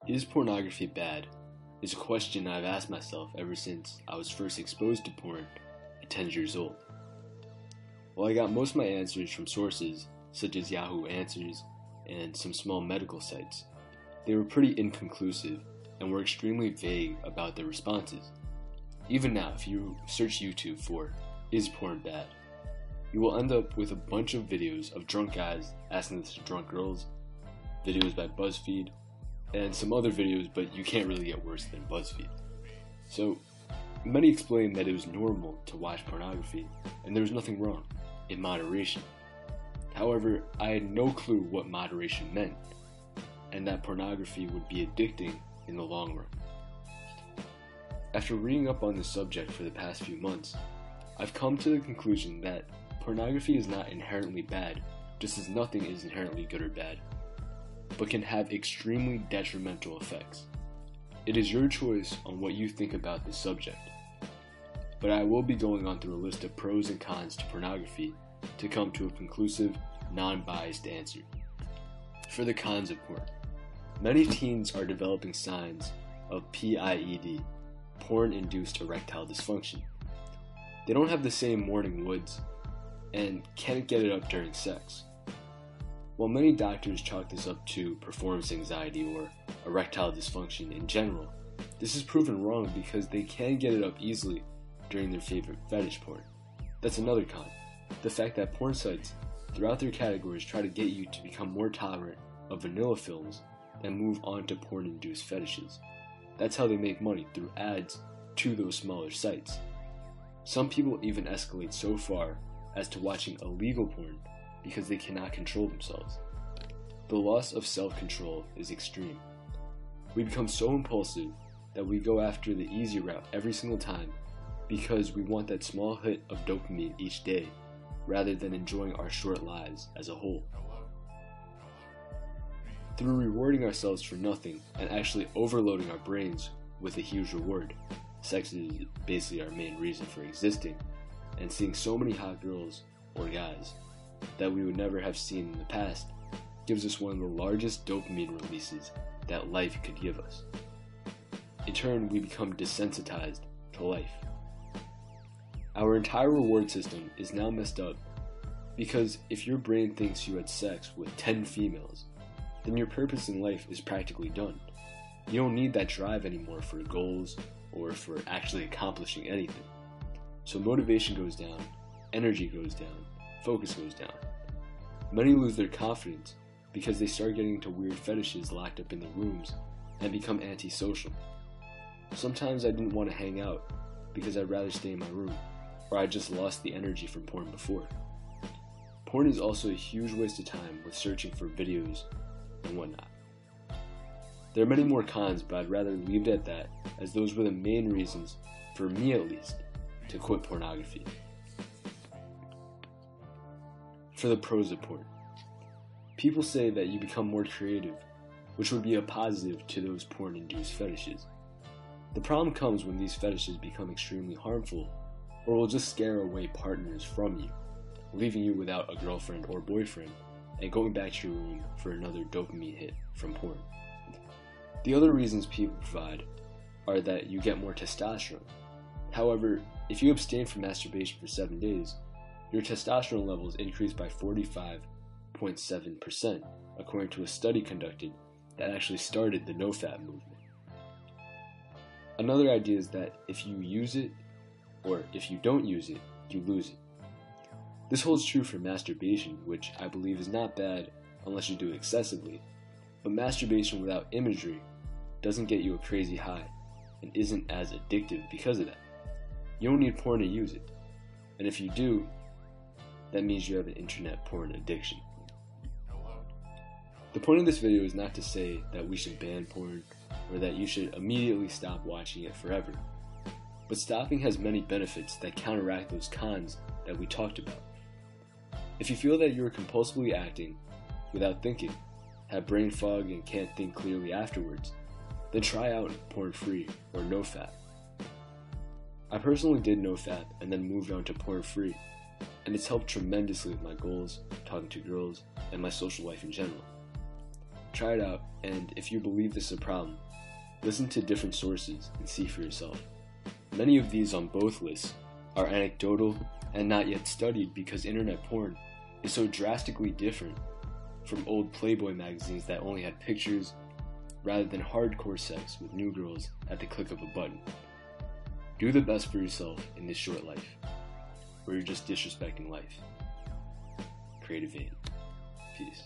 Is pornography bad? Is a question I've asked myself ever since I was first exposed to porn at 10 years old. While I got most of my answers from sources such as Yahoo Answers and some small medical sites, they were pretty inconclusive and were extremely vague about their responses. Even now, if you search YouTube for "is porn bad?", you will end up with a bunch of videos of drunk guys asking this to drunk girls, videos by BuzzFeed, and some other videos, but you can't really get worse than BuzzFeed. So, many explained that it was normal to watch pornography, and there was nothing wrong, in moderation. However, I had no clue what moderation meant, and that pornography would be addicting in the long run. After reading up on this subject for the past few months, I've come to the conclusion that pornography is not inherently bad, just as nothing is inherently good or bad, but can have extremely detrimental effects. It is your choice on what you think about this subject, but I will be going on through a list of pros and cons to pornography to come to a conclusive, non-biased answer. For the cons of porn, many teens are developing signs of PIED, porn-induced erectile dysfunction. They don't have the same morning woods and can't get it up during sex. While many doctors chalk this up to performance anxiety or erectile dysfunction in general, this is proven wrong because they can get it up easily during their favorite fetish porn. That's another con. The fact that porn sites throughout their categories try to get you to become more tolerant of vanilla films and move on to porn-induced fetishes. That's how they make money, through ads to those smaller sites. Some people even escalate so far as to watching illegal porn because they cannot control themselves. The loss of self-control is extreme. We become so impulsive that we go after the easy route every single time because we want that small hit of dopamine each day rather than enjoying our short lives as a whole. Through rewarding ourselves for nothing and actually overloading our brains with a huge reward, sex is basically our main reason for existing, and seeing so many hot girls or guys that we would never have seen in the past gives us one of the largest dopamine releases that life could give us. In turn, we become desensitized to life. Our entire reward system is now messed up because if your brain thinks you had sex with 10 females, then your purpose in life is practically done. You don't need that drive anymore for goals or for actually accomplishing anything. So motivation goes down, energy goes down, focus goes down. Many lose their confidence because they start getting into weird fetishes locked up in their rooms and become antisocial. Sometimes I didn't want to hang out because I'd rather stay in my room, or I just lost the energy from porn before. Porn is also a huge waste of time with searching for videos and whatnot. There are many more cons, but I'd rather leave it at that, as those were the main reasons, for me at least, to quit pornography. For the pros of porn, people say that you become more creative, which would be a positive to those porn-induced fetishes. The problem comes when these fetishes become extremely harmful, or will just scare away partners from you, leaving you without a girlfriend or boyfriend, and going back to your room for another dopamine hit from porn. The other reasons people provide are that you get more testosterone. However, if you abstain from masturbation for 7 days, your testosterone levels increase by 45.7%, according to a study conducted that actually started the no-fap movement. Another idea is that if you use it, or if you don't use it, you lose it. This holds true for masturbation, which I believe is not bad unless you do it excessively, but masturbation without imagery doesn't get you a crazy high and isn't as addictive because of that. You don't need porn to use it, and if you do, that means you have an internet porn addiction. The point of this video is not to say that we should ban porn or that you should immediately stop watching it forever, but stopping has many benefits that counteract those cons that we talked about. If you feel that you are compulsively acting without thinking, have brain fog and can't think clearly afterwards, then try out porn-free or no-fap. I personally did no-fap and then moved on to porn-free, and it's helped tremendously with my goals, talking to girls, and my social life in general. try it out, and if you believe this is a problem, listen to different sources and see for yourself. Many of these on both lists are anecdotal and not yet studied because internet porn is so drastically different from old Playboy magazines that only had pictures rather than hardcore sex with new girls at the click of a button. Do the best for yourself in this short life, or you're just disrespecting life. Creative Vein. Peace.